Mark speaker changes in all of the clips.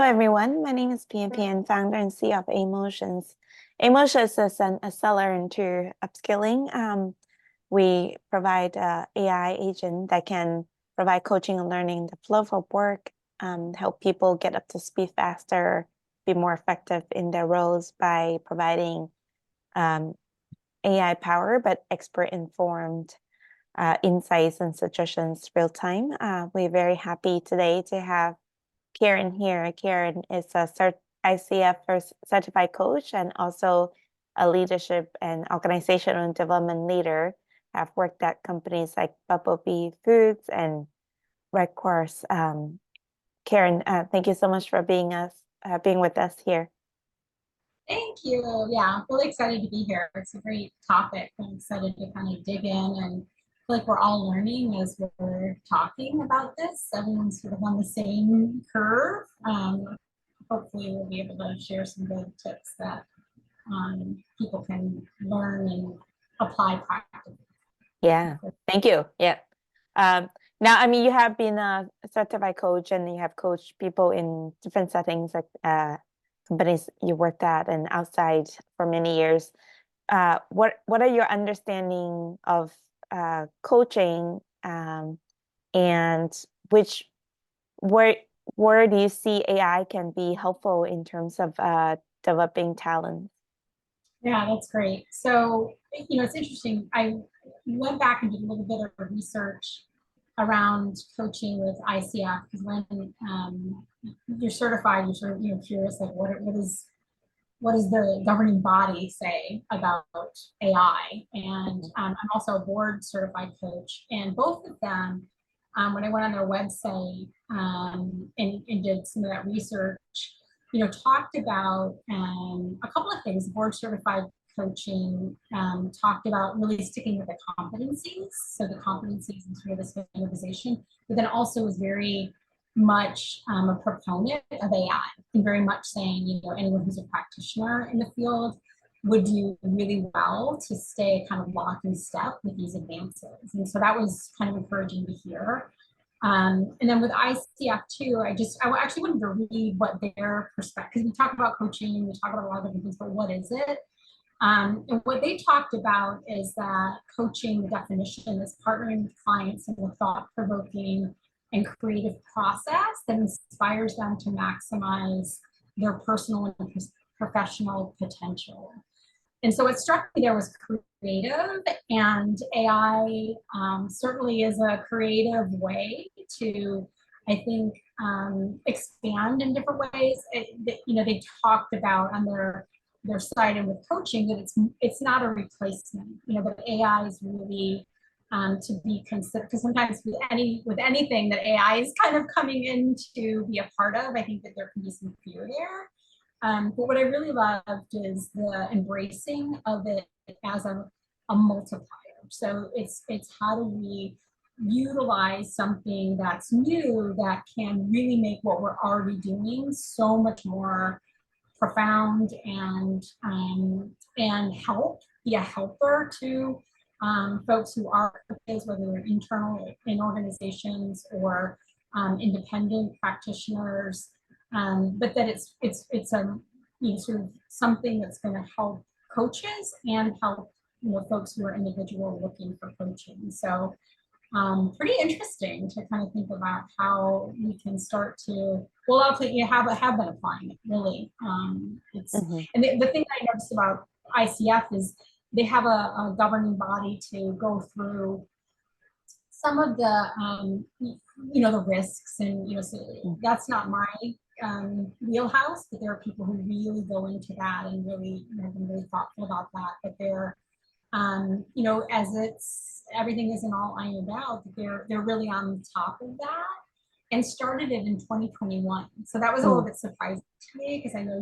Speaker 1: everyone. My name is Pianpian, founder and CEO of Amotions. Amotions is an accelerant to upskilling. We provide an AI agent that can provide coaching and learning the flow of work, help people get up to speed faster, be more effective in their roles by providing AI power, but expert-informed insights and suggestions real time. We're very happy today to have Karen here. Karen is a ICF certified coach and also a leadership and organizational development leader. Have worked at companies like Bumblebee Foods and Red Cross. Karen, thank you so much for being with us here.
Speaker 2: Thank you. Yeah, really excited to be here. It's a great topic. I'm excited to kind of dig in and feel like we're all learning as we're talking about this. Everyone's sort of on the same curve. Hopefully we'll be able to share some good tips that people can learn and apply practically.
Speaker 1: Yeah, thank you. Yeah. Now, I mean, you have been a certified coach and you have coached people in different settings, like companies you worked at and outside for many years. What are your understanding of coaching, and where do you see AI can be helpful in terms of developing talent?
Speaker 2: Yeah, that's great. So, it's interesting. I went back and did a little bit of research around coaching with ICF, because when you're certified, you're sort of curious, like what does the governing body say about AI? And I'm also a board certified coach, and both of them, when I went on their website and did some of that research, talked about a couple of things. Board certified coaching talked about really sticking with the competencies, so the competencies and sort of the standardization, but then also was very much a proponent of AI, and very much saying, anyone who's a practitioner in the field would do really well to stay kind of lock in step with these advances. And so that was kind of encouraging to hear. And then with ICF too, I actually wanted to read what their perspective, because we talk about coaching, we talk about a lot of different things, but what is it? And what they talked about is that coaching, the definition, is partnering with clients in a thought-provoking and creative process that inspires them to maximize their personal and professional potential. And so what struck me there was creative, and AI certainly is a creative way to, I think, expand in different ways. They talked about on their site and with coaching that it's not a replacement. That AI is really to be considered, because sometimes with anything that AI is kind of coming in to be a part of, I think that there can be some fear there. But what I really loved is the embracing of it as a multiplier. So it's how do we utilize something that's new that can really make what we're already doing so much more profound and be a helper to folks who are coaches, whether they're internal in organizations or independent practitioners. But that it's a sort of something that's going to help coaches and help folks who are individual looking for coaching. So pretty interesting to kind of think about how we can start to, well, I'll tell you, have been applying it really. And the thing I noticed about ICF is they have a governing body to go through some of the the risks, and so that's not my wheelhouse, but there are people who really go into that and really have been really thoughtful about that. But they're as everything isn't all ironed out, they're really on top of that, and started it in 2021. So that was a little bit surprising to me, because I know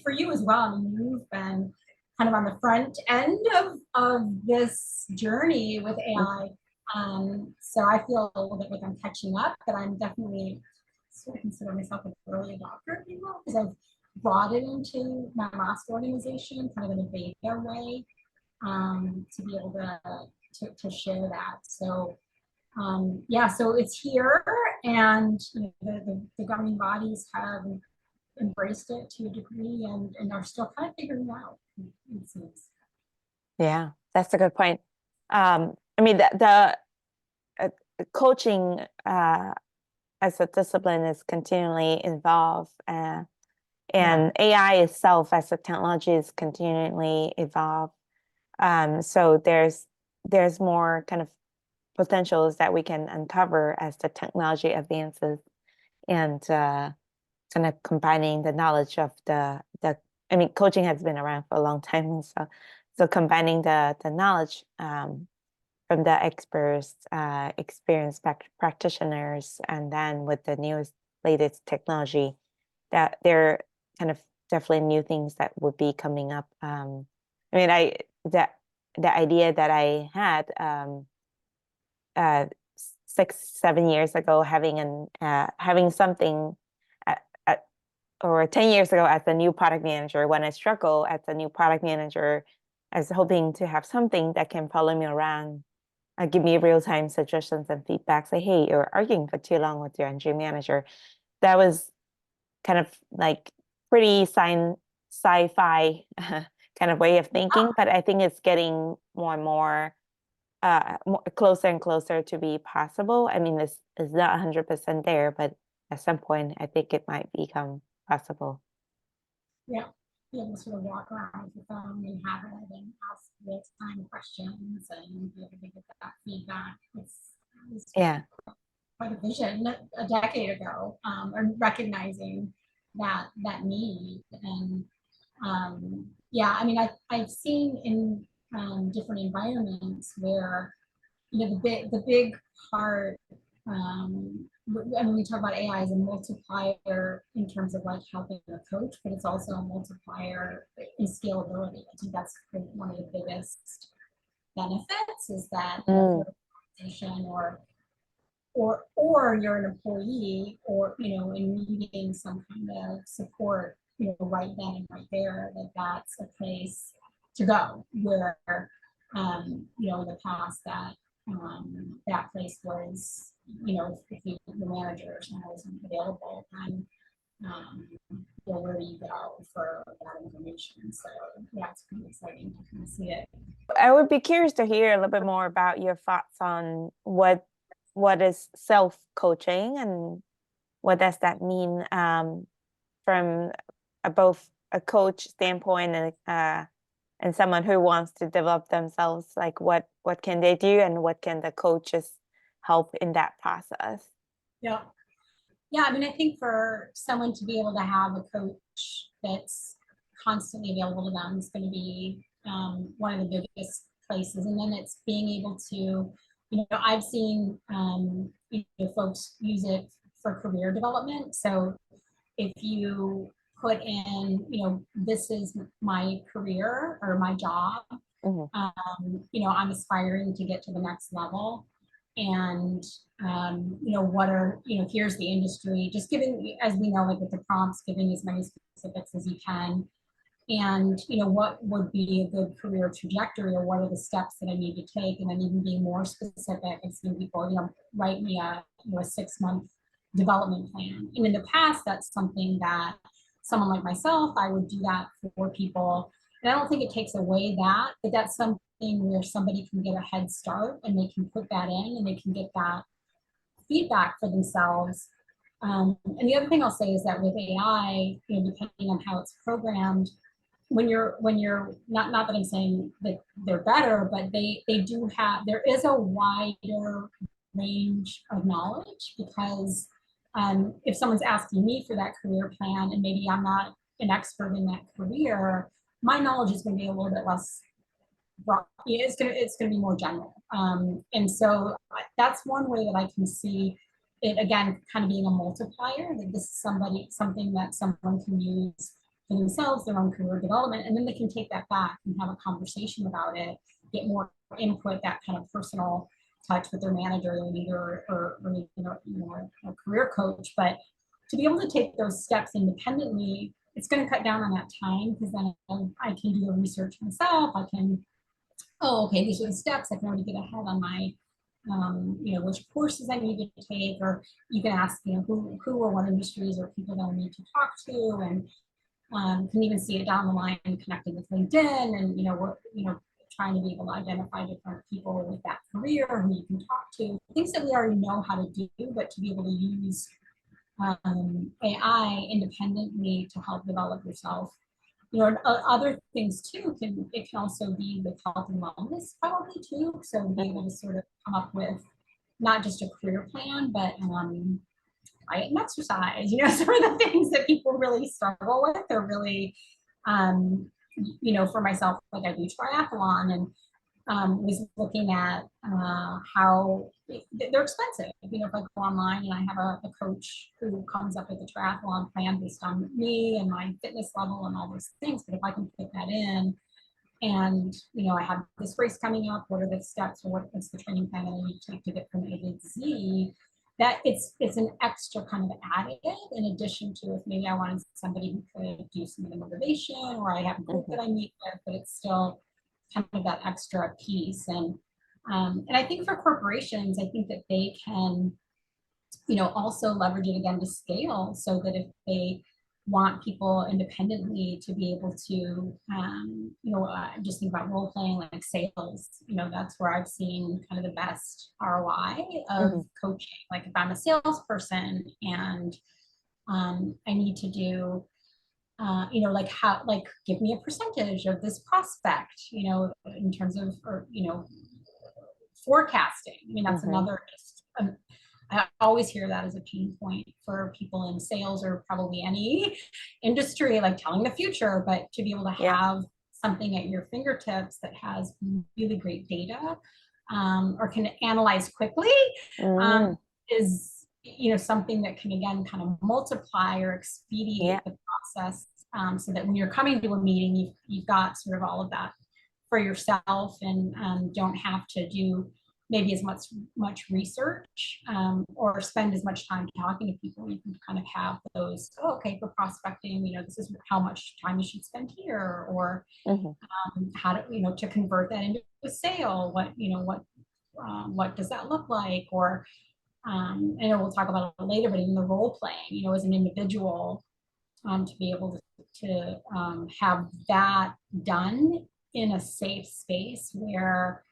Speaker 2: for you as well, I mean, you've been kind of on the front end of this journey with AI. So I feel a little bit like I'm catching up, but I'm definitely sort of consider myself an early adopter, because I've brought it into my last organization kind of in a beta way, to be able to share that. So yeah, so it's here, and the governing bodies have embraced it to a degree and are still kind of figuring it out, it seems.
Speaker 1: Yeah, that's a good point. I mean, the coaching as a discipline is continually evolve, and AI itself as a technology is continually evolve. So there's more kind of potentials that we can uncover as the technology advances, and kind of combining the knowledge of I mean, coaching has been around for a long time, so combining the knowledge from the experts, experienced practitioners, and then with the newest, latest technology, that there are kind of definitely new things that would be coming up. I mean, the idea that I had 6-7 years ago, having something, or 10 years ago as a new product manager, when I struggle as a new product manager, I was hoping to have something that can follow me around, give me real-time suggestions and feedback, say, hey, you're arguing for too long with your engineering manager. That was kind of like pretty sci-fi kind of way of thinking, but I think it's getting more and more closer and closer to be possible. I mean, it's not 100% there, but at some point, I think it might become possible.
Speaker 2: Yeah, be able to sort of walk around with your phone and have it and ask real-time questions and be able to get that feedback. It's
Speaker 1: Yeah.
Speaker 2: quite a vision a decade ago, or recognizing that need. And yeah, I mean, I've seen in different environments where, you know, the big part, I mean, we talk about AI as a multiplier in terms of like helping a coach, but it's also a multiplier in scalability. I think that's one of the biggest benefits, is that if you're an organization or you're an employee, or, you know, in needing some kind of support, you know, right then and right there, that's a place to go, where you know, in the past that place was, you know, if the manager is not always available, then well, where do you go for that information? So yeah, it's pretty exciting to kind of see it.
Speaker 1: I would be curious to hear a little bit more about your thoughts on what is self-coaching and what does that mean, from both a coach standpoint and someone who wants to develop themselves. Like what can they do, and what can the coaches help in that process?
Speaker 2: Yeah. Yeah, I mean, I think for someone to be able to have a coach that's constantly available to them is going to be one of the biggest places. And then it's being able to, you know, I've seen you know, folks use it for career development. So if you put in, you know, this is my career or my job, you know, I'm aspiring to get to the next level. And you know, what are, you know, here's the industry, just giving, as we know, like with the prompts, giving as many specifics as you can. And, you know, what would be a good career trajectory, or what are the steps that I need to take? And then even being more specific and seeing people, you know, write me a, you know, a 6-month development plan. And in the past, that's something that someone like myself, I would do that for people. And I don't think it takes away that, but that's something where somebody can get a head start and they can put that in and they can get that feedback for themselves. And the other thing I'll say is that with AI, you know, depending on how it's programmed, when you're not that I'm saying that they're better, but they do have, there is a wider range of knowledge, because if someone's asking me for that career plan and maybe I'm not an expert in that career, my knowledge is going to be a little bit less broad. It's going to be more general. And so that's one way that I can see it, again, kind of being a multiplier, that this is something that someone can use for themselves, their own career development, and then they can take that back and have a conversation about it, get more input, that kind of personal touch with their manager, or leader, or you know, a career coach. But to be able to take those steps independently, it's going to cut down on that time, because then I can do the research myself. I can, oh, okay, these are the steps. I can already get ahead on my which courses I need to take, or you can ask, who or what industries or people that I need to talk to, and can even see it down the line connected with LinkedIn, and trying to be able to identify different people with that career who you can talk to, things that we already know how to do, but to be able to use AI independently to help develop yourself. Other things too it can also be with health and wellness probably too. So be able to sort of come up with not just a career plan, but diet and exercise, some of the things that people really struggle with are really, for myself, like I do triathlon, and was looking at how they're expensive. If I go online and I have a coach who comes up with a triathlon plan based on me and my fitness level and all those things, but if I can put that in, and I have this race coming up, what are the steps, or what's the training plan that I need to take to get from A to Z, that it's an extra kind of additive in addition to if maybe I wanted somebody who could do some of the motivation, or I have a group that I meet with, but it's still kind of that extra piece. And I think for corporations, I think that they can, also leverage it again to scale, so that if they want people independently to be able to, just think about role playing, like sales, that's where I've seen kind of the best ROI of coaching. Like if I'm a salesperson and I need to do, give me a percentage of this prospect, in terms of, or, forecasting. I mean, that's another just, I always hear that as a pain point for people in sales, or probably any industry, like telling the future, but to be able to have something at your fingertips that has really great data, or can analyze quickly, is, something that can, again, kind of multiply or expedite the process, so that when you're coming to a meeting, you've got sort of all of that for yourself, and don't have to do maybe as much research, or spend as much time talking to people. You can kind of have those, for prospecting, this is how much time you should spend here, or how to, to convert that into a sale. What does that look like? Or I know we'll talk about it later, but even the role playing, as an individual, to be able to have that done in a safe space where,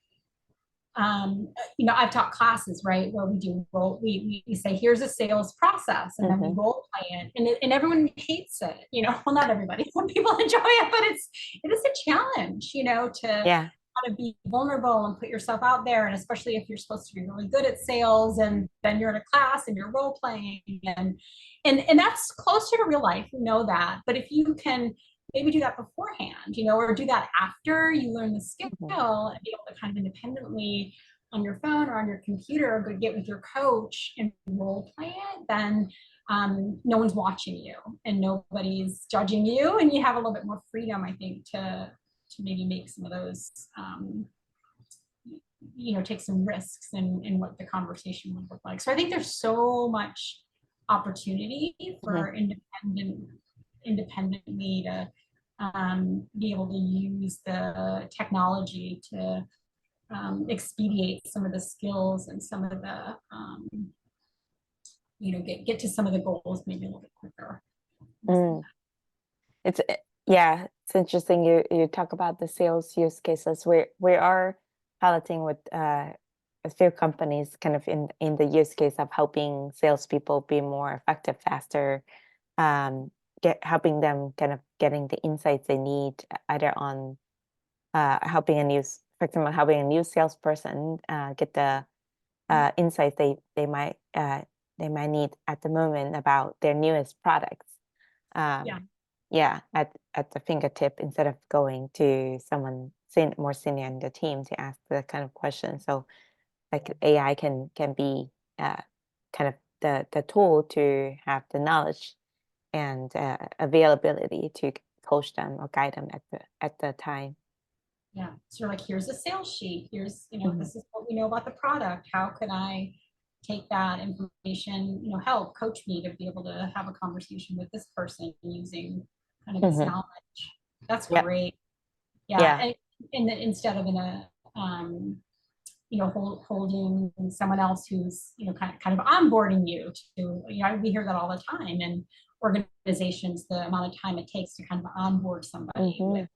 Speaker 2: I've taught classes, right, where we do we say, here's a sales process, and then we role play it, and everyone hates it, well, not everybody, some people enjoy it, but it is a challenge, to how to be vulnerable and put yourself out there, and especially if you're supposed to be really good at sales, and then you're in a class and you're role playing, and that's closer to real life, we know that, but if you can maybe do that beforehand, or do that after you learn the skill, and be able to kind of independently on your phone or on your computer, go get with your coach and role play it, then no one's watching you and nobody's judging you, and you have a little bit more freedom, I think, to maybe make some of those, take some risks in what the conversation would look like. So I think there's so much opportunity for independently to be able to use the technology to expedite some of the skills and some of the, get to some of the goals maybe a little bit quicker.
Speaker 1: It's interesting you talk about the sales use cases. We are piloting with a few companies kind of in the use case of helping salespeople be more effective, faster, helping them kind of getting the insights they need, either on helping a new salesperson get the insights they might need at the moment about their newest products. At the fingertip, instead of going to someone more senior in the team to ask the kind of question. So like AI can be kind of the tool to have the knowledge and availability to coach them or guide them at the time.
Speaker 2: Yeah, so like, here's a sales sheet, here's, this is what we know about the product, how could I take that information, help coach me to be able to have a conversation with this person using kind of this knowledge. That's great. And instead of in a holding someone else who's, kind of onboarding you to, we hear that all the time. And organizations, the amount of time it takes to kind of onboard somebody with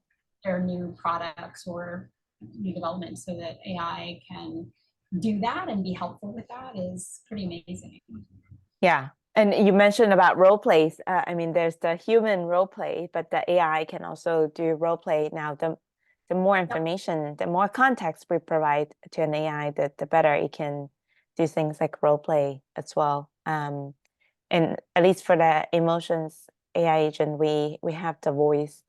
Speaker 2: their new products or new development so that AI can do that and be helpful with that is pretty amazing.
Speaker 1: Yeah. And you mentioned about role plays. I mean, there's the human role play, but the AI can also do role play. Now, the more information, the more context we provide to an AI, the better it can do things like role play as well. And at least for the emotions AI agent, we have the voice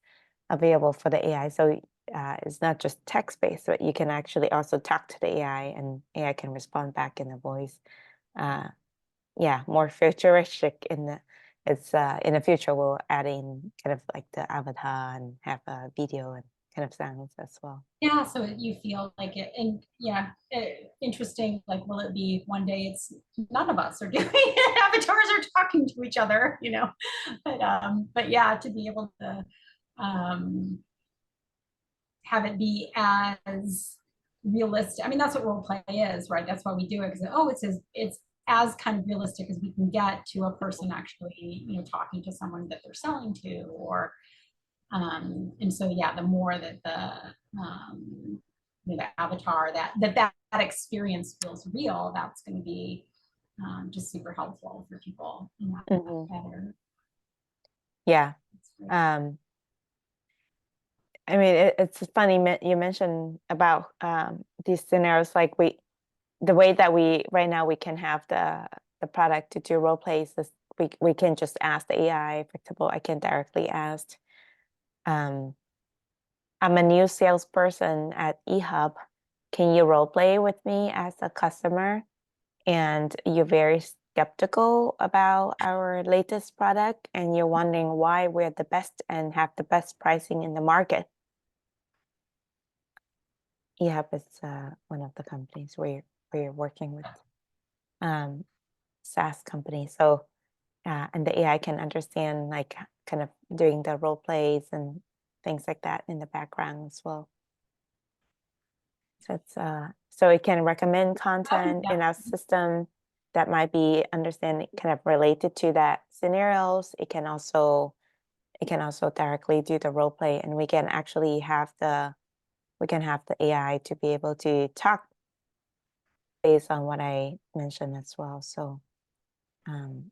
Speaker 1: available for the AI. So it's not just text-based, but you can actually also talk to the AI and AI can respond back in a voice. Yeah, more futuristic in the future we'll add in kind of like the avatar and have a video and kind of sounds as well.
Speaker 2: Yeah, so you feel like it, and yeah, interesting. Like, will it be one day it's none of us are doing it, avatars are talking to each other, but yeah, to be able to have it be as realistic. I mean, that's what role play is, right? That's why we do it, because it's as kind of realistic as we can get to a person actually, talking to someone that they're selling to, or and so yeah, the more that the avatar that experience feels real, that's going to be just super helpful for people. Better.
Speaker 1: Yeah. I mean, it's funny you mentioned about these scenarios, like the way that right now we can have the product to do role plays is we can just ask the AI. For example, I can directly ask, I'm a new salesperson at eHub. Can you role play with me as a customer? And you're very skeptical about our latest product, and you're wondering why we're the best and have the best pricing in the market. eHub is one of the companies we're working with, SaaS company. So, and the AI can understand, like, kind of doing the role plays and things like that in the background as well. So it's so it can recommend content in our system that might be kind of related to that scenarios. It can also directly do the role play, and we can actually have the AI to be able to talk based on what I mentioned as well. So let's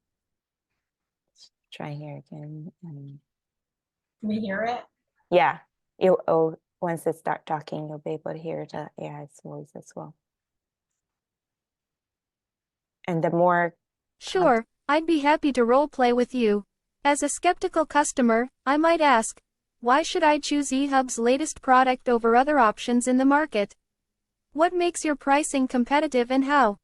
Speaker 1: try here again.
Speaker 2: Can we hear it?
Speaker 1: Yeah. Once it start talking, you'll be able to hear the AI's voice as well. And the more...
Speaker 3: Sure, I'd be happy to role play with you. As a skeptical customer, I might ask, why should I choose eHub's latest product over other options in the market? What makes your pricing competitive and how?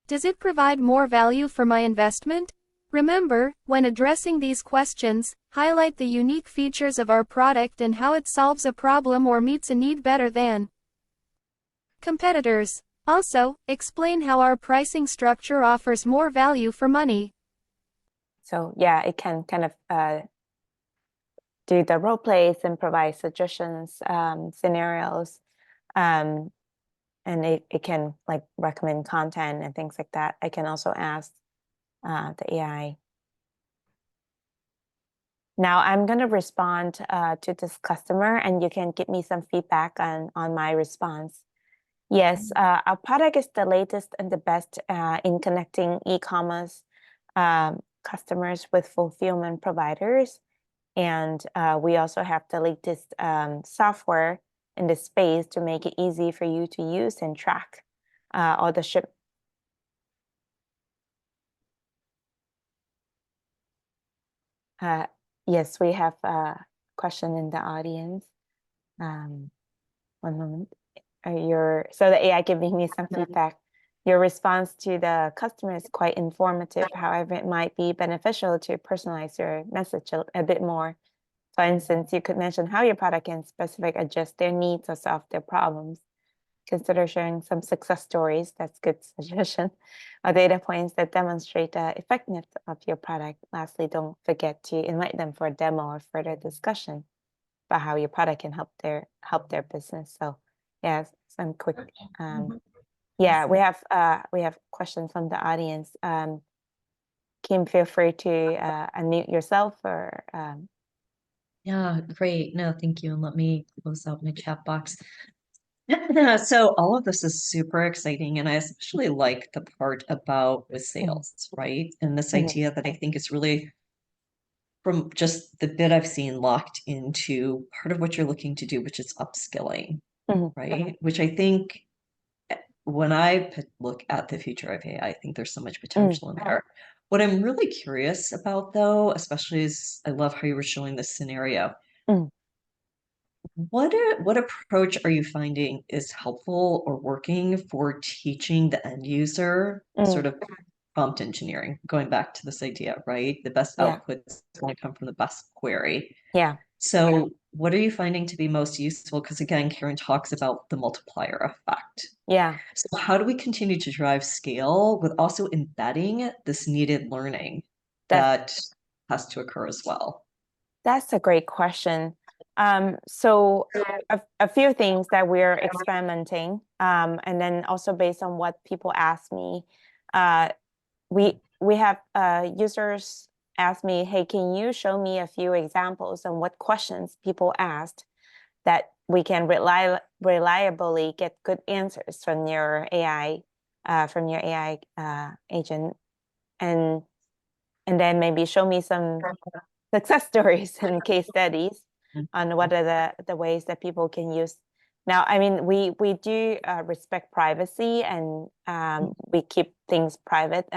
Speaker 3: Does it provide more value for my investment? Remember, when addressing these questions, highlight the unique features of our product and how it solves a problem or meets a need better than competitors. Also, explain how our pricing structure offers more value for money.
Speaker 1: So yeah, it can kind of do the role plays and provide suggestions, scenarios, and it can like recommend content and things like that. I can also ask the AI. Now I'm going to respond to this customer, and you can give me some feedback on my response. Yes, our product is the latest and the best in connecting e-commerce customers with fulfillment providers. And we also have the latest software in the space to make it easy for you to use and track all the ship. Yes, we have a question in the audience. One moment. So the AI giving me some feedback. Your response to the customer is quite informative. However, it might be beneficial to personalize your message a bit more. For instance, you could mention how your product can specifically adjust their needs or solve their problems. Consider sharing some success stories. That's good suggestion. Or data points that demonstrate the effectiveness of your product. Lastly, don't forget to invite them for a demo or further discussion about how your product can help their business. So, yeah, some quick Yeah, we have questions from the audience. Kim, feel free to unmute yourself or
Speaker 4: Yeah, great. No, thank you. And let me close out my chat box. So all of this is super exciting, and I especially like the part about with sales, right? And this idea that I think is really, from just the bit I've seen, locked into part of what you're looking to do, which is upskilling, right? Which I think when I look at the future of AI, I think there's so much potential in there. What I'm really curious about, though, especially is I love how you were showing this scenario. What approach are you finding is helpful or working for teaching the end user sort of prompt engineering? Going back to this idea, right? The best output is going to come from the best query.
Speaker 1: Yeah.
Speaker 4: So what are you finding to be most useful? Because again, Karen talks about the multiplier effect.
Speaker 1: Yeah.
Speaker 4: So how do we continue to drive scale with also embedding this needed learning that has to occur as well?
Speaker 1: That's a great question. So a few things that we're experimenting, and then also based on what people ask me, we have users ask me, hey, can you show me a few examples and what questions people asked that we can reliably get good answers from your AI agent, and then maybe show me some success stories and case studies on what are the ways that people can use. Now, I mean, we do respect privacy, and we keep things private.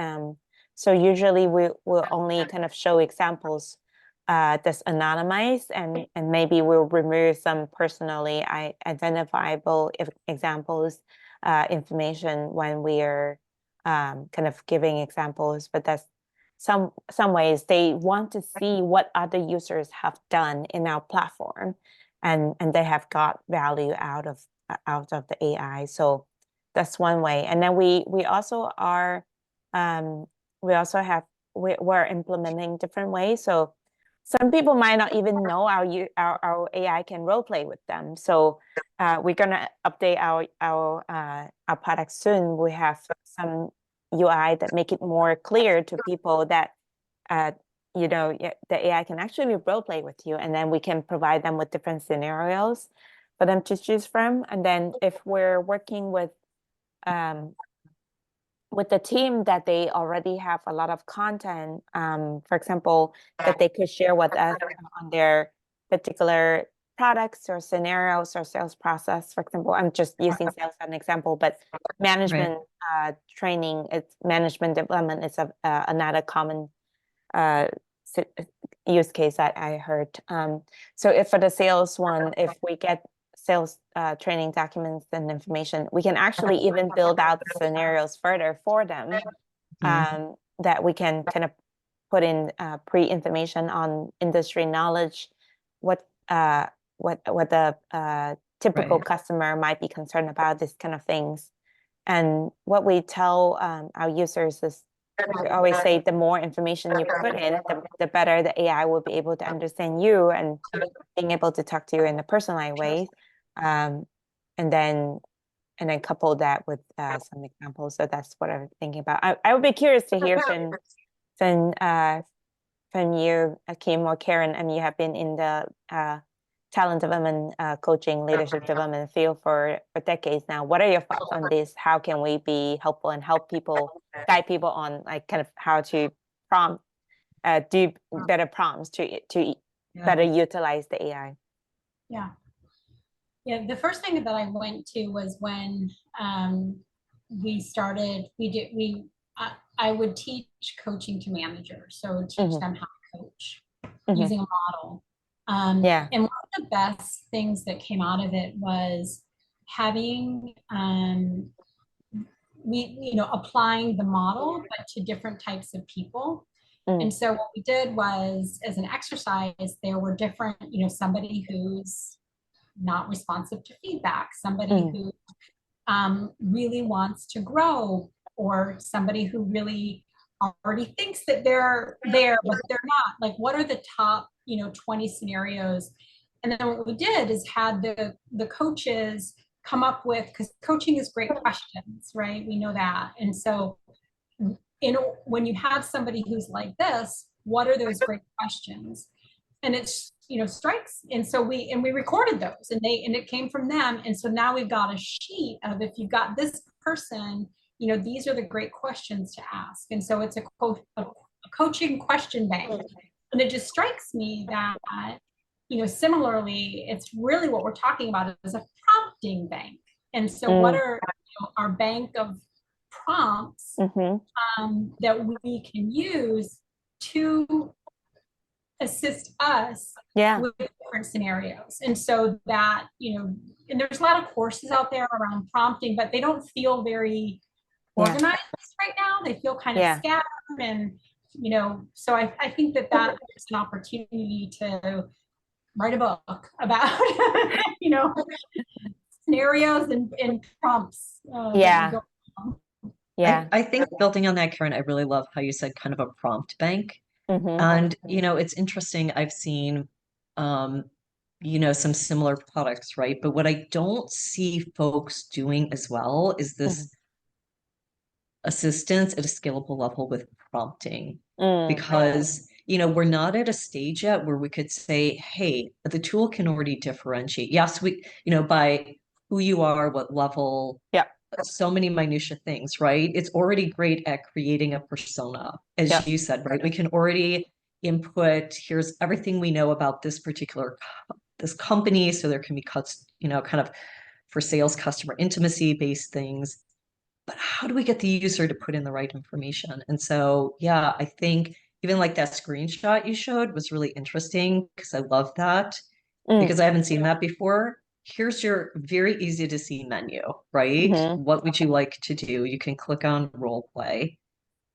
Speaker 1: So usually we will only kind of show examples that's anonymized, and maybe we'll remove some personally identifiable examples, information when we are kind of giving examples. But that's some ways they want to see what other users have done in our platform, and they have got value out of the AI. So that's one way. And then we also are we're implementing different ways. So some people might not even know our AI can role play with them. So we're gonna update our product soon. We have some UI that make it more clear to people that the AI can actually role play with you, and then we can provide them with different scenarios for them to choose from. And then if we're working with the team that they already have a lot of content, for example, that they could share with us on their particular products or scenarios or sales process. For example, I'm just using sales as an example, but management training, it's management development is another common use case that I heard. So if for the sales one, if we get sales training documents and information, we can actually even build out the scenarios further for them, that we can kind of put in pre-information on industry knowledge, what the typical customer might be concerned about, this kind of things. And what we tell our users is, we always say the more information you put in, the better the AI will be able to understand you and being able to talk to you in a personalized way. And then couple that with some examples. So that's what I'm thinking about. I would be curious to hear from you, Kim or Karen. I mean, you have been in the talent development, coaching, leadership development field for decades now. What are your thoughts on this? How can we be helpful and help people, guide people on like kind of how to do better prompts to better utilize the AI?
Speaker 2: Yeah. Yeah, the first thing that I went to was when we started, I would teach coaching to managers. So teach them how to coach using a model. And one of the best things that came out of it was having, applying the model, but to different types of people. And so what we did was, as an exercise, there were different, somebody who's not responsive to feedback, somebody who really wants to grow, or somebody who really already thinks that they're there, but they're not. Like, what are the top, 20 scenarios? And then what we did is had the coaches come up with, because coaching is great questions, right? We know that. And so when you have somebody who's like this, what are those great questions? And it's, strikes. And so we recorded those, and it came from them. And so now we've got a sheet of, if you've got this person, these are the great questions to ask. And so it's a coaching question bank. And it just strikes me that, similarly, it's really what we're talking about is a prompting bank. And so what are our bank of prompts that we can use to assist us with different scenarios. And so that, and there's a lot of courses out there around prompting, but they don't feel very organized right now. They feel kind of scattered. And, so I think that there's an opportunity to write a book about, scenarios and prompts.
Speaker 1: Yeah.
Speaker 4: I think building on that, Karen, I really love how you said kind of a prompt bank. And, it's interesting. I've seen, some similar products, right? But what I don't see folks doing as well is this assistance at a scalable level with prompting. Because, we're not at a stage yet where we could say, hey, the tool can already differentiate. Yes, we, by who you are, what level, so many minutia things, right? It's already great at creating a persona, as you said, right? We can already input, here's everything we know about this company. So there can be cuts, kind of for sales, customer intimacy based things. But how do we get the user to put in the right information? And so, I think even like that screenshot you showed was really interesting, because I love that, because I haven't seen that before. Here's your very easy to see menu, right? What would you like to do? You can click on role play.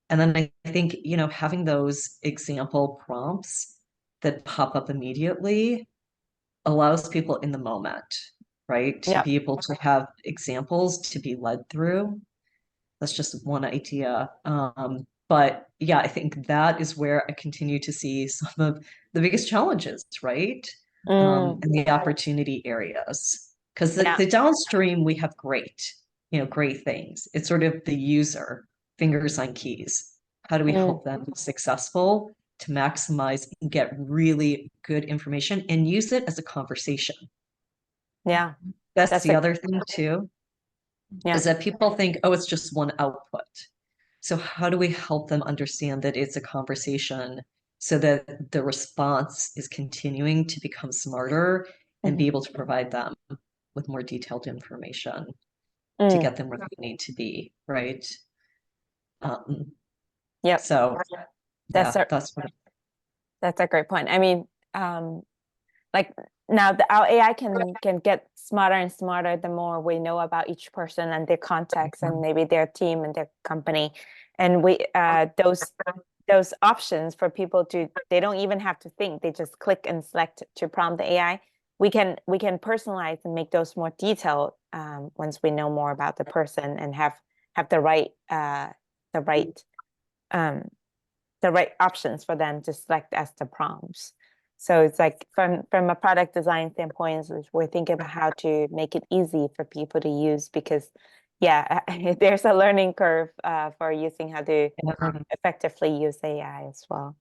Speaker 4: And then I think, having those example prompts that pop up immediately allows people in the moment, right? To be able to have examples to be led through. That's just one idea. But I think that is where I continue to see some of the biggest challenges, right? And the opportunity areas. Because the downstream, we have great things. It's sort of the user, fingers on keys. How do we help them be successful to maximize and get really good information and use it as a conversation? That's the other thing too. Is that people think, oh, it's just one output. So how do we help them understand that it's a conversation so that the response is continuing to become smarter and be able to provide them with more detailed information to get them where they need to be, right? So
Speaker 1: that's a great point. I mean, like now our AI can get smarter and smarter the more we know about each person and their context and maybe their team and their company. And we those options for people they don't even have to think, they just click and select to prompt the AI. We can personalize and make those more detailed once we know more about the person and have the right options for them to select as the prompts. So it's like from a product design standpoint, we're thinking about how to make it easy for people to use, because there's a learning curve for using how to effectively use AI as well.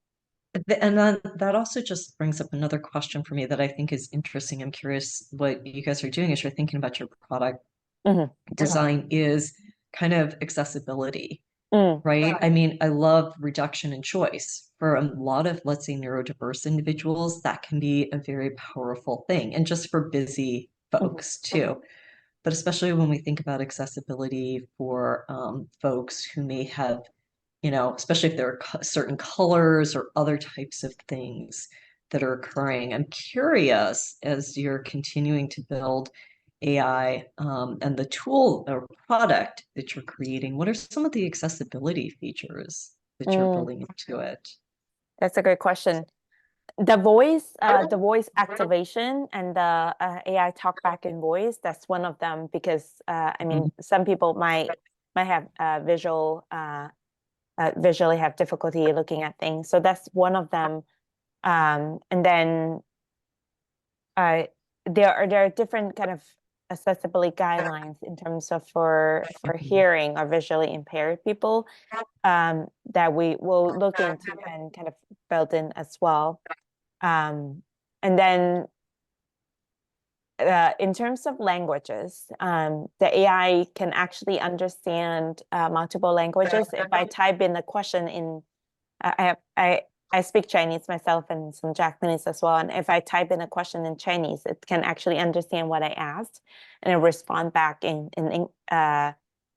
Speaker 4: And then that also just brings up another question for me that I think is interesting. I'm curious what you guys are doing as you're thinking about your product design is kind of accessibility, right? I mean, I love reduction in choice. For a lot of, let's say, neurodiverse individuals, that can be a very powerful thing, and just for busy folks too. But especially when we think about accessibility for folks who may have, especially if there are certain colors or other types of things that are occurring. I'm curious, as you're continuing to build AI and the tool or product that you're creating, what are some of the accessibility features that you're building into it?
Speaker 1: That's a great question. The voice activation and the AI talkback in voice, that's one of them, because I mean, some people might have visually have difficulty looking at things. So that's one of them. And then there are different kind of accessibility guidelines in terms of for hearing or visually impaired people that we will look into and kind of build in as well. And then in terms of languages, the AI can actually understand multiple languages. If I type in a question in, I speak Chinese myself and some Japanese as well. And if I type in a question in Chinese, it can actually understand what I asked and respond back in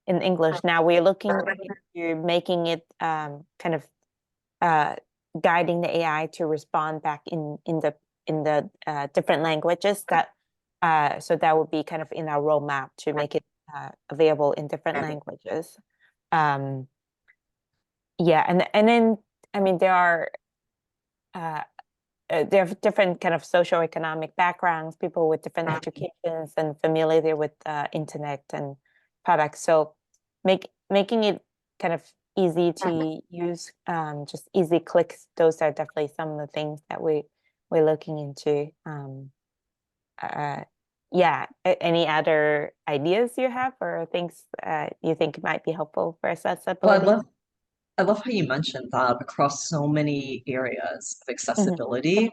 Speaker 1: English. Now we're looking into making it kind of guiding the AI to respond back in the different languages that. So that would be kind of in our roadmap to make it available in different languages. Yeah, and then I mean there are different kind of socioeconomic backgrounds, people with different educations and familiar with internet and products. So making it kind of easy to use, just easy clicks. Those are definitely some of the things that we're looking into. Yeah, any other ideas you have or things you think might be helpful for accessibility?
Speaker 4: Well, I love how you mentioned that across so many areas of accessibility,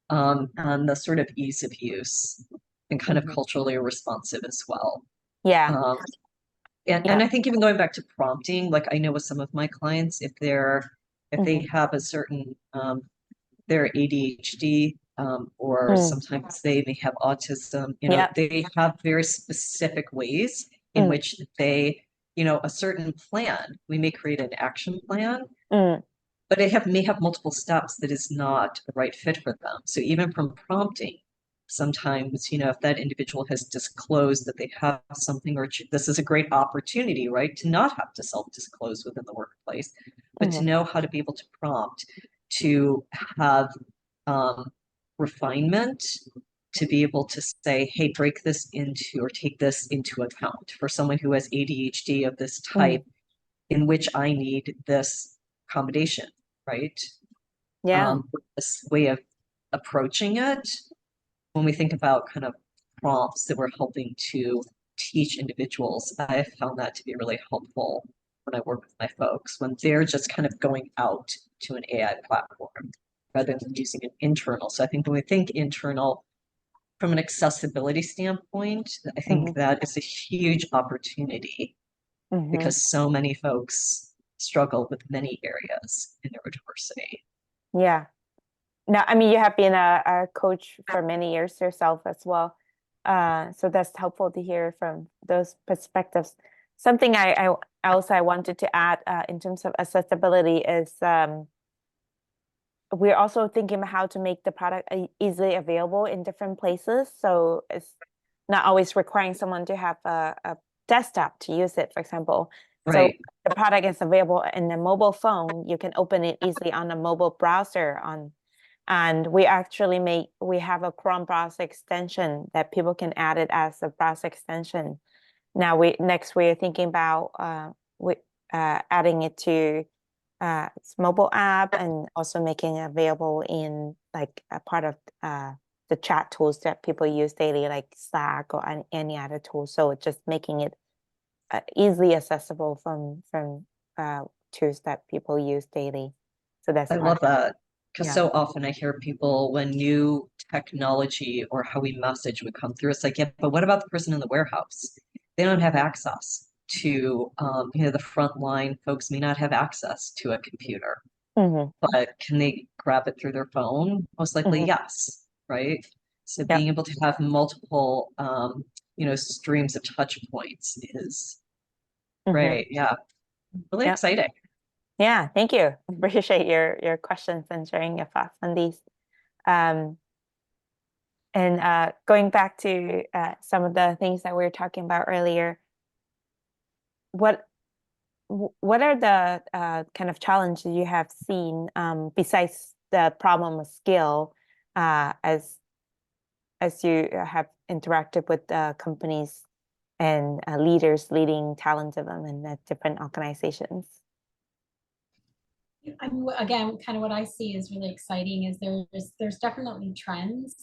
Speaker 4: and the sort of ease of use and kind of culturally responsive as well.
Speaker 1: Yeah.
Speaker 4: And I think even going back to prompting, like I know with some of my clients, if they have a certain their ADHD, or sometimes they may have autism, they have very specific ways in which they, a certain plan, we may create an action plan, but it may have multiple steps that is not the right fit for them. So even from prompting, sometimes, if that individual has disclosed that they have something, or this is a great opportunity, right, to not have to self-disclose within the workplace, but to know how to be able to prompt, to have refinement, to be able to say, hey, break this into, or take this into account for someone who has ADHD of this type, in which I need this accommodation, right?
Speaker 1: Yeah.
Speaker 4: This way of approaching it, when we think about kind of prompts that we're helping to teach individuals, I have found that to be really helpful when I work with my folks, when they're just kind of going out to an AI platform rather than using an internal. So I think when we think internal from an accessibility standpoint, I think that is a huge opportunity because so many folks struggle with many areas in neurodiversity.
Speaker 1: Yeah. Now, I mean, you have been a coach for many years yourself as well. So that's helpful to hear from those perspectives. Something I wanted to add in terms of accessibility is we're also thinking about how to make the product easily available in different places. So it's not always requiring someone to have a desktop to use it, for example.
Speaker 4: Right.
Speaker 1: So the product is available in a mobile phone. You can open it easily on a mobile browser and we actually we have a Chrome browser extension that people can add it as a browser extension. Now we're thinking about adding it to its mobile app and also making it available in like a part of the chat tools that people use daily, like Slack or any other tool. So just making it easily accessible from tools that people use daily. So that's
Speaker 4: I love that. Because so often I hear people, when new technology or how we message would come through, it's like, yeah, but what about the person in the warehouse? They don't have access to, the frontline folks may not have access to a computer, but can they grab it through their phone? Most likely, yes, right? So being able to have multiple, streams of touch points is great. Yeah, really exciting.
Speaker 1: Yeah, thank you. Appreciate your questions and sharing your thoughts on these. And going back to some of the things that we were talking about earlier, what are the kind of challenges you have seen besides the problem of skill as you have interacted with companies and leaders leading talent development at different organizations?
Speaker 2: again, kind of what I see is really exciting is there's definitely trends.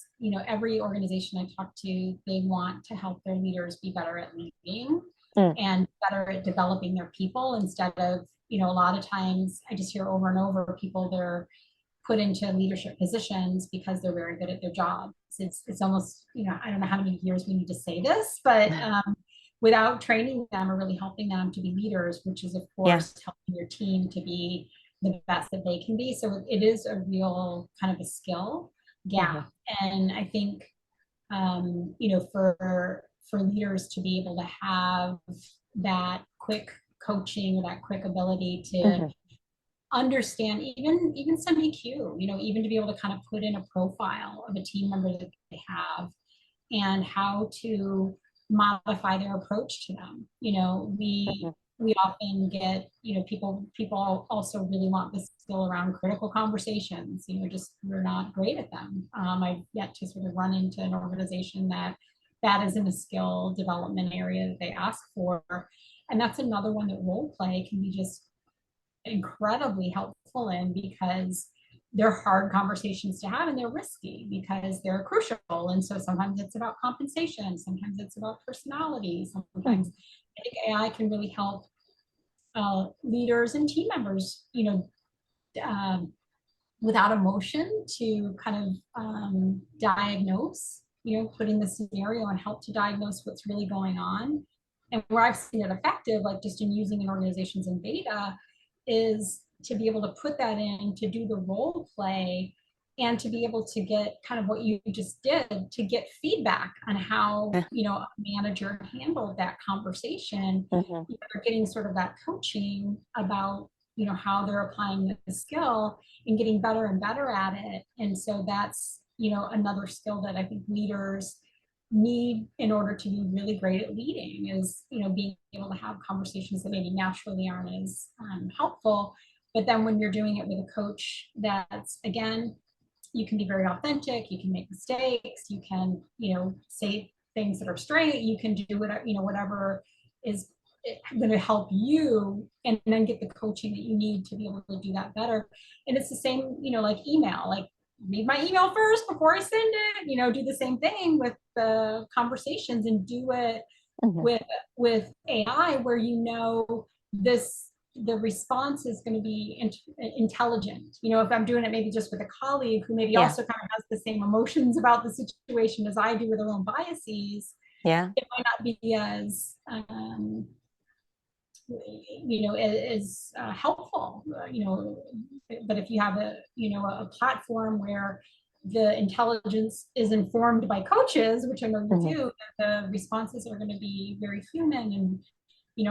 Speaker 2: Every organization I talk to, they want to help their leaders be better at leading and better at developing their people instead of, a lot of times I just hear over and over people they're put into leadership positions because they're very good at their jobs. It's almost, I don't know how many years we need to say this, but without training them or really helping them to be leaders, which is of course helping your team to be the best that they can be. So it is a real kind of a skill gap. And I think, for leaders to be able to have that quick coaching, that quick ability to understand even some EQ, even to be able to kind of put in a profile of a team member that they have and how to modify their approach to them. We often get, people also really want this skill around critical conversations, just we're not great at them. I've yet to sort of run into an organization that isn't a skill development area that they ask for. And that's another one that role play can be just incredibly helpful in, because they're hard conversations to have and they're risky because they're crucial. And so sometimes it's about compensation, sometimes it's about personality, sometimes I think AI can really help leaders and team members, without emotion to kind of diagnose, putting the scenario and help to diagnose what's really going on. And where I've seen it effective, like just in using in organizations in beta, is to be able to put that in, to do the role play, and to be able to get kind of what you just did, to get feedback on how, a manager handled that conversation. You're getting sort of that coaching about, how they're applying the skill and getting better and better at it. And so that's, another skill that I think leaders need in order to be really great at leading is, being able to have conversations that maybe naturally aren't as helpful. But then when you're doing it with a coach, that's, again, you can be very authentic, you can make mistakes, you can, say things that are straight, you can do whatever, whatever is going to help you, and then get the coaching that you need to be able to do that better. And it's the same, like email, like read my email first before I send it, do the same thing with the conversations and do it with AI where, the response is going to be intelligent. If I'm doing it maybe just with a colleague who maybe also kind of has the same emotions about the situation as I do with their own biases, it might not be as is helpful, but if you have a platform where the intelligence is informed by coaches, which I know you do, the responses are going to be very human and,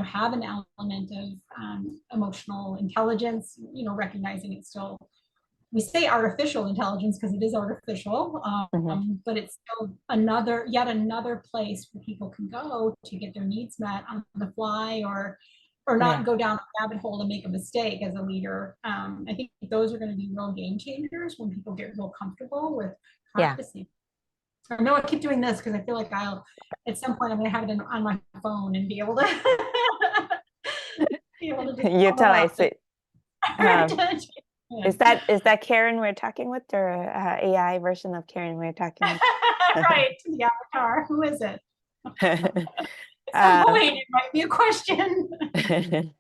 Speaker 2: have an element of emotional intelligence, recognizing it's still, we say artificial intelligence because it is artificial, but it's still yet another place where people can go to get their needs met on the fly, or not go down a rabbit hole and make a mistake as a leader. I think those are going to be real game changers when people get real comfortable with practicing. I know I keep doing this because I feel like at some point I'm going to have it on my phone and be able to
Speaker 1: utilize it. Is that Karen we're talking with, or AI version of Karen we're talking with?
Speaker 2: Right, the avatar. Who is it? It might be a question.
Speaker 4: And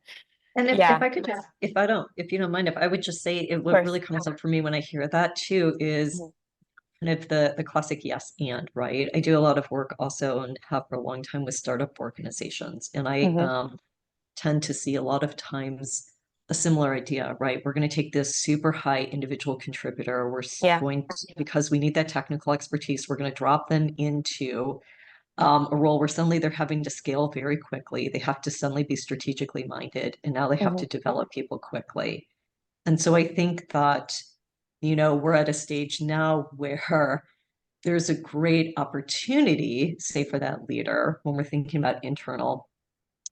Speaker 4: if I could just, if you don't mind, if I would just say what really comes up for me when I hear that too is kind of the classic yes and, right? I do a lot of work also and have for a long time with startup organizations. And I tend to see a lot of times a similar idea, right? We're going to take this super high individual contributor. We're going to, because we need that technical expertise, we're going to drop them into a role where suddenly they're having to scale very quickly. They have to suddenly be strategically minded, and now they have to develop people quickly. And so I think that, we're at a stage now where there's a great opportunity, say for that leader, when we're thinking about internal,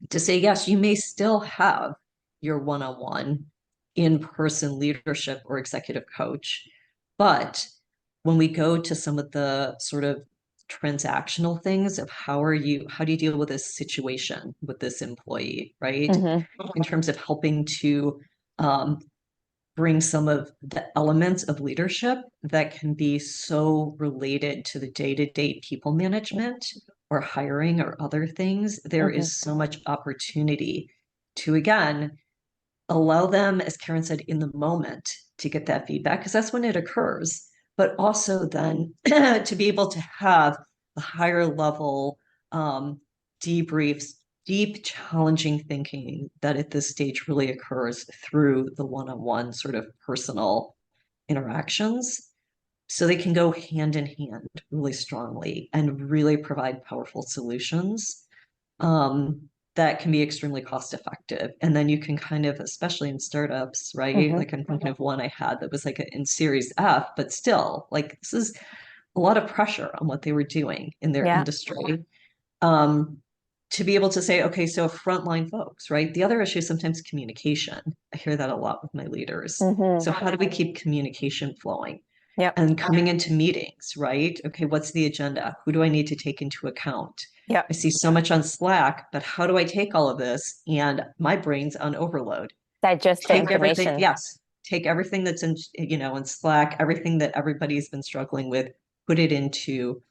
Speaker 4: to say, yes, you may still have your one-on-one in-person leadership or executive coach, but when we go to some of the sort of transactional things of how do you deal with this situation with this employee, right? In terms of helping to bring some of the elements of leadership that can be so related to the day-to-day people management or hiring or other things. There is so much opportunity to, again, allow them, as Karen said, in the moment to get that feedback, because that's when it occurs, but also then to be able to have the higher level debriefs, deep challenging thinking that at this stage really occurs through the one-on-one sort of personal interactions. So they can go hand in hand really strongly and really provide powerful solutions that can be extremely cost effective. And then you can kind of, especially in startups, right? Like I'm thinking of one I had that was like in Series F, but still, like this is a lot of pressure on what they were doing in their industry. To be able to say, okay, so frontline folks, right? The other issue is sometimes communication. I hear that a lot with my leaders. So how do we keep communication flowing?
Speaker 1: Yep.
Speaker 4: And coming into meetings, right? Okay, what's the agenda? Who do I need to take into account?
Speaker 1: Yep.
Speaker 4: I see so much on Slack, but how do I take all of this? And my brain's on overload.
Speaker 1: Digest the
Speaker 4: Take everything,
Speaker 1: information.
Speaker 4: yes. Take everything that's in, in Slack, everything that everybody's been struggling with, put it into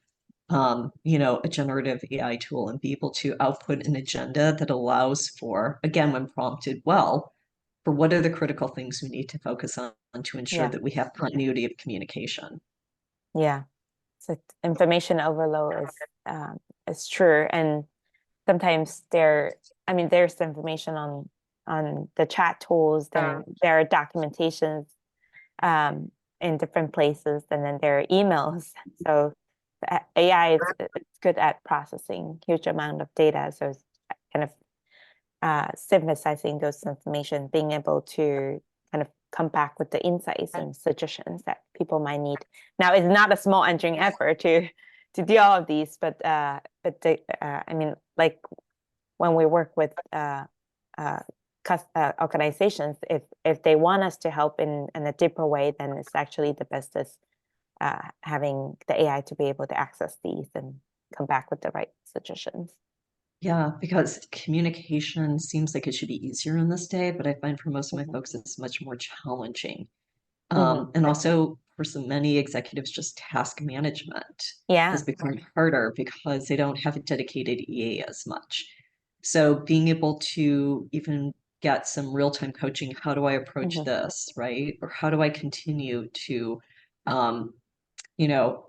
Speaker 4: a generative AI tool and be able to output an agenda that allows for, again, when prompted well, for what are the critical things we need to focus on to ensure that we have continuity of communication.
Speaker 1: Yeah. So information overload is true. And sometimes there's information on the chat tools, then there are documentations in different places, and then there are emails. So the AI is good at processing huge amount of data. So it's kind of synthesizing those information, being able to kind of come back with the insights and suggestions that people might need. Now, it's not a small engineering effort to do all of these, but like when we work with organizations, if they want us to help in a deeper way, then it's actually the best is having the AI to be able to access these and come back with the right suggestions.
Speaker 4: Yeah, because communication seems like it should be easier in this day, but I find for most of my folks it's much more challenging. And also for so many executives, just task management has become harder because they don't have a dedicated EA as much. So being able to even get some real-time coaching, how do I approach this, right? Or how do I continue to,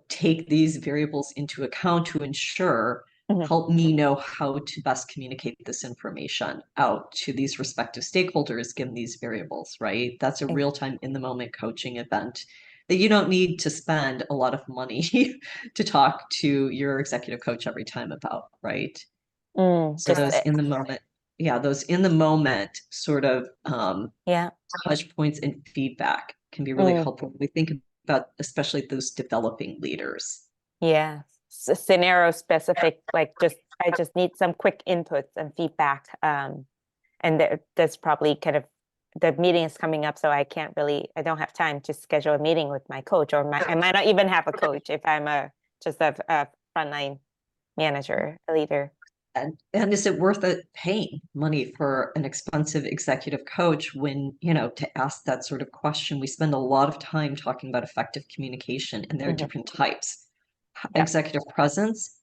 Speaker 4: take these variables into account to ensure help me know how to best communicate this information out to these respective stakeholders given these variables, right? That's a real-time in the moment coaching event that you don't need to spend a lot of money to talk to your executive coach every time about, right? So those in the moment, those in the moment sort of touch points and feedback can be really helpful when we think about especially those developing leaders.
Speaker 1: Yeah. Scenario specific, like I just need some quick inputs and feedback. And that's probably kind of the meeting is coming up, so I don't have time to schedule a meeting with my coach, or I might not even have a coach if I'm just a frontline manager, a leader.
Speaker 4: And is it worth it paying money for an expensive executive coach when, to ask that sort of question? We spend a lot of time talking about effective communication, and there are different types. Executive presence,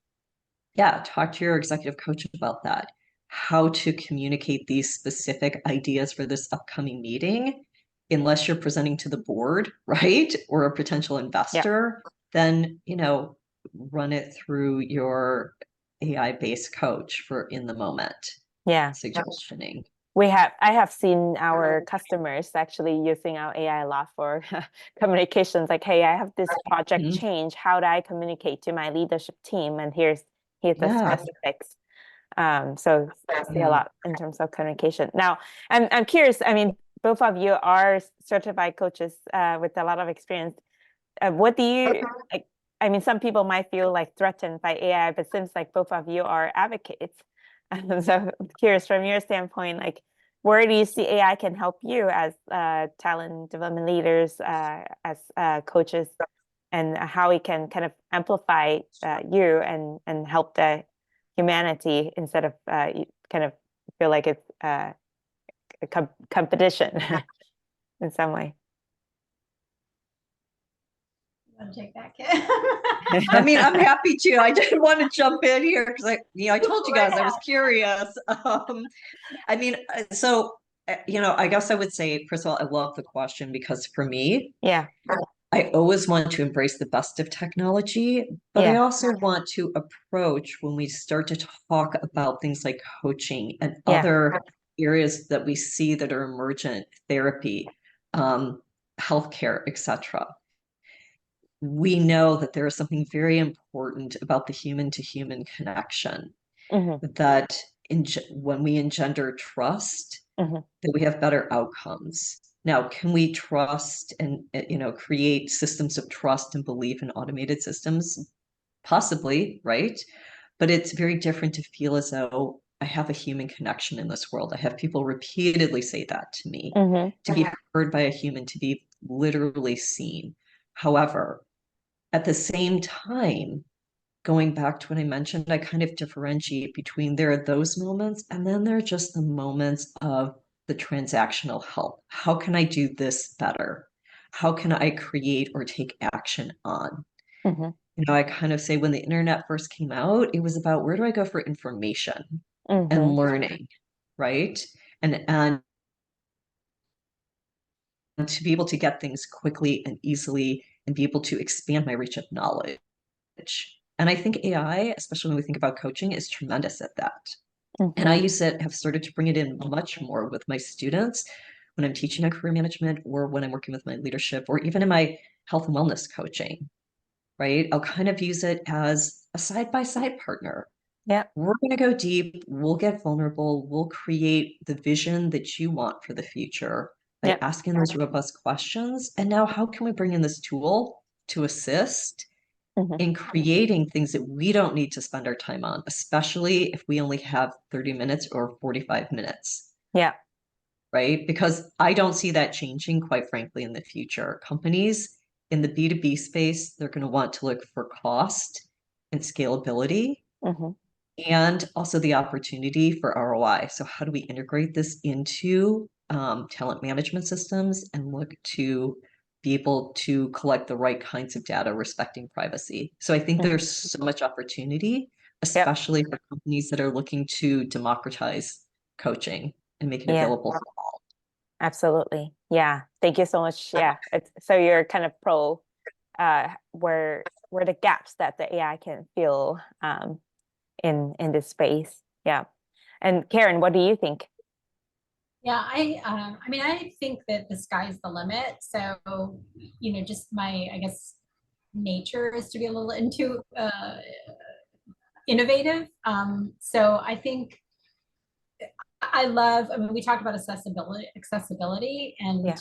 Speaker 4: talk to your executive coach about that. How to communicate these specific ideas for this upcoming meeting, unless you're presenting to the board, right? Or a potential investor, then, run it through your AI-based coach for in the moment suggestioning.
Speaker 1: I have seen our customers actually using our AI a lot for communications. Like, hey, I have this project change. How do I communicate to my leadership team? And here's the specifics. So I see a lot in terms of communication. Now, I'm curious. I mean, both of you are certified coaches with a lot of experience. What do you like? I mean, some people might feel like threatened by AI, but it seems like both of you are advocates. So I'm curious from your standpoint, like, where do you see AI can help you as talent development leaders, as coaches, and how it can kind of amplify you and help the humanity instead of kind of feel like it's a competition in some way?
Speaker 2: Want to take that, Kim?
Speaker 4: I mean, I'm happy to. I didn't want to jump in here because I told you guys I was
Speaker 2: ahead.
Speaker 4: curious. I mean, I guess I would say, first of all, I love the question because for me,
Speaker 1: Yeah.
Speaker 4: I always want to embrace the best of technology, but I
Speaker 1: Yeah.
Speaker 4: also want to approach when we start to talk about things like coaching and
Speaker 1: Yeah.
Speaker 4: other areas that we see that are emergent, therapy, healthcare, etc. We know that there is something very important about the human to human connection,
Speaker 1: Mm-hmm.
Speaker 4: that when we engender trust,
Speaker 1: Mm-hmm.
Speaker 4: that we have better outcomes. Now, can we trust and create systems of trust and belief in automated systems? Possibly, right? But it's very different to feel as though I have a human connection in this world. I have people repeatedly say that to me,
Speaker 1: Mm-hmm.
Speaker 4: to be heard by a human, to be literally seen. However, at the same time, going back to what I mentioned, I kind of differentiate between there are those moments and then there are just the moments of the transactional help. How can I do this better? How can I create or take action on?
Speaker 1: Mm-hmm.
Speaker 4: I kind of say when the internet first came out, it was about where do I go for information
Speaker 1: Mm-hmm.
Speaker 4: and learning, right? And to be able to get things quickly and easily and be able to expand my reach of knowledge. And I think AI, especially when we think about coaching, is tremendous at that. And I have started to bring it in much more with my students when I'm teaching on career management or when I'm working with my leadership or even in my health and wellness coaching, right? I'll kind of use it as a side-by-side partner.
Speaker 1: Yeah.
Speaker 4: We're going to go deep. We'll get vulnerable. We'll create the vision that you want for the future by
Speaker 1: Yeah.
Speaker 4: asking those robust questions. And now how can we bring in this tool to assist
Speaker 1: Mm-hmm.
Speaker 4: in creating things that we don't need to spend our time on, especially if we only have 30 minutes or 45 minutes.
Speaker 1: Yeah.
Speaker 4: Right? Because I don't see that changing, quite frankly, in the future. Companies in the B2B space, they're going to want to look for cost and scalability
Speaker 1: Mm-hmm.
Speaker 4: and also the opportunity for ROI. So how do we integrate this into talent management systems and look to be able to collect the right kinds of data respecting privacy? So I think there's so much opportunity,
Speaker 1: Yep.
Speaker 4: especially for companies that are looking to democratize coaching and make it
Speaker 1: Yeah.
Speaker 4: available for all.
Speaker 1: Absolutely. Yeah. Thank you so much. Yeah. So you're kind of pro where the gaps that the AI can fill in this space. Yeah. And Karen, what do you think?
Speaker 2: Yeah, I mean, I think that the sky's the limit. So, just my, I guess, nature is to be a little into innovative. So I think I mean, we talked about accessibility, and
Speaker 1: Yeah.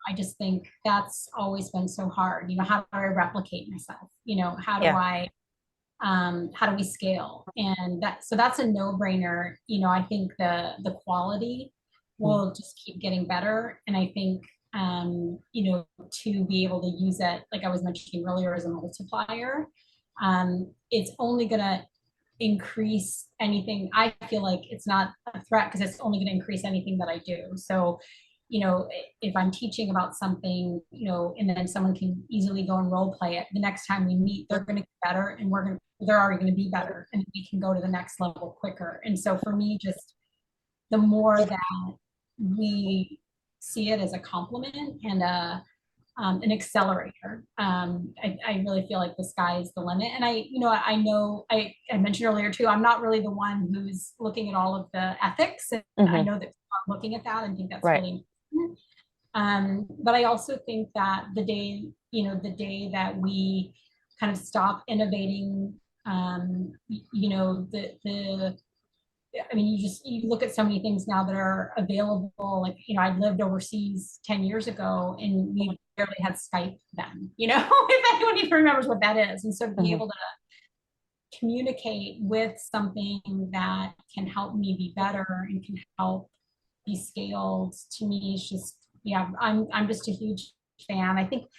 Speaker 2: I just think that's always been so hard. How do I replicate myself? How do
Speaker 1: Yeah.
Speaker 2: how do we scale? And that's a no-brainer. I think the quality will just keep getting better. And I think to be able to use it, like I was mentioning earlier, as a multiplier, it's only gonna increase anything. I feel like it's not a threat because it's only going to increase anything that I do. So, if I'm teaching about something, and then someone can easily go and role play it, the next time we meet, they're going to get better, and they're already going to be better, and we can go to the next level quicker. And so for me, just the more that we see it as a compliment and an accelerator. I really feel like the sky is the limit. And I know I mentioned earlier too, I'm not really the one who's looking at all of the ethics. And I know that I'm looking at that and think that's
Speaker 1: Right.
Speaker 2: really important. But I also think that the day that we kind of stop innovating, I mean, you look at so many things now that are available. Like, I lived overseas 10 years ago and we barely had Skype then, if anyone even remembers what that is. And so to be able to communicate with something that can help me be better and can help be scaled, to me is just, yeah, I'm just a huge fan. I think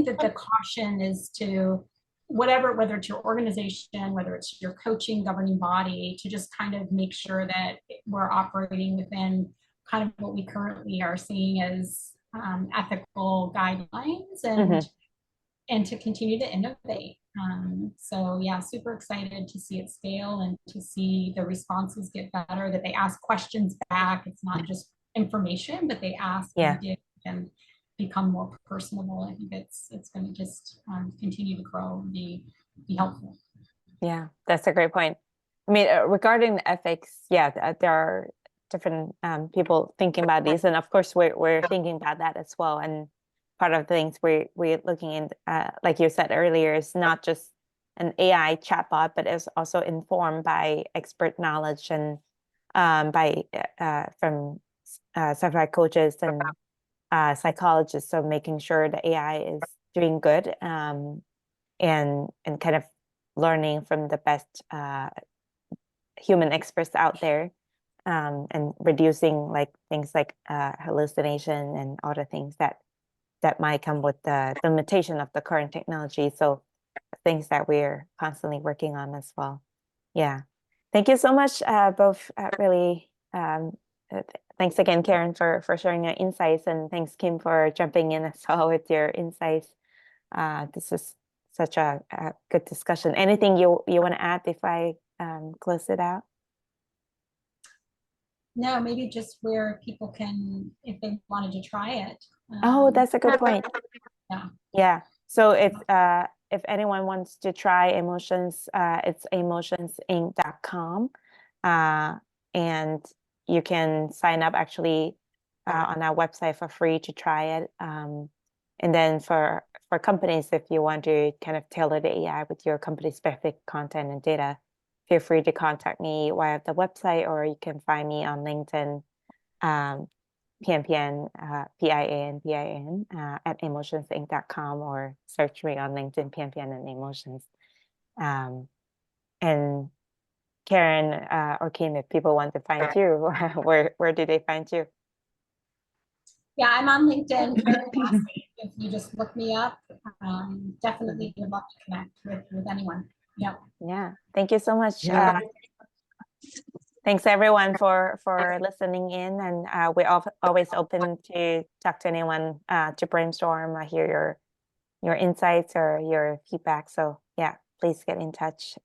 Speaker 2: that the caution is to whether it's your organization, whether it's your coaching governing body, to just kind of make sure that we're operating within kind of what we currently are seeing as ethical guidelines, and to continue to innovate. So yeah, super excited to see it scale and to see the responses get better, that they ask questions back. It's not just information, but they ask and dig and become more personable. I think it's going to just continue to grow and be helpful.
Speaker 1: Yeah, that's a great point. I mean, regarding the ethics, yeah, there are different people thinking about these, and of course, we're thinking about that as well. And part of the things we're looking in, like you said earlier, is not just an AI chatbot, but is also informed by expert knowledge and by from certified coaches and psychologists. So making sure the AI is doing good and kind of learning from the best human experts out there, and reducing like things like hallucination and other things that might come with the limitation of the current technology. So things that we're constantly working on as well. Yeah. Thank you so much, both. Really, thanks again, Karen, for sharing your insights, and thanks, Kim, for jumping in as well with your insights. This is such a good discussion. Anything you want to add before I close it out?
Speaker 2: No, maybe just where people can, if they wanted to try it.
Speaker 1: Oh, that's a good point.
Speaker 2: Yeah.
Speaker 1: Yeah. So if anyone wants to try Emotions, it's emotionsinc.com, and you can sign up actually on our website for free to try it. And then for companies, if you want to kind of tailor the AI with your company specific content and data, feel free to contact me via the website, or you can find me on LinkedIn, Pianpian, Pianpian, at emotionsinc.com, or search me on LinkedIn, Pianpian and Emotions. And Karen or Kim, if people want to find you, where do they find you?
Speaker 2: Yeah, I'm on LinkedIn, Karen Massey. If you just look me up, definitely would love to connect with anyone. Yep.
Speaker 1: Yeah, thank you so much.
Speaker 4: Yeah.
Speaker 1: Thanks everyone for listening in, and we're always open to talk to anyone to brainstorm or hear your insights or your feedback. So yeah, please get in touch.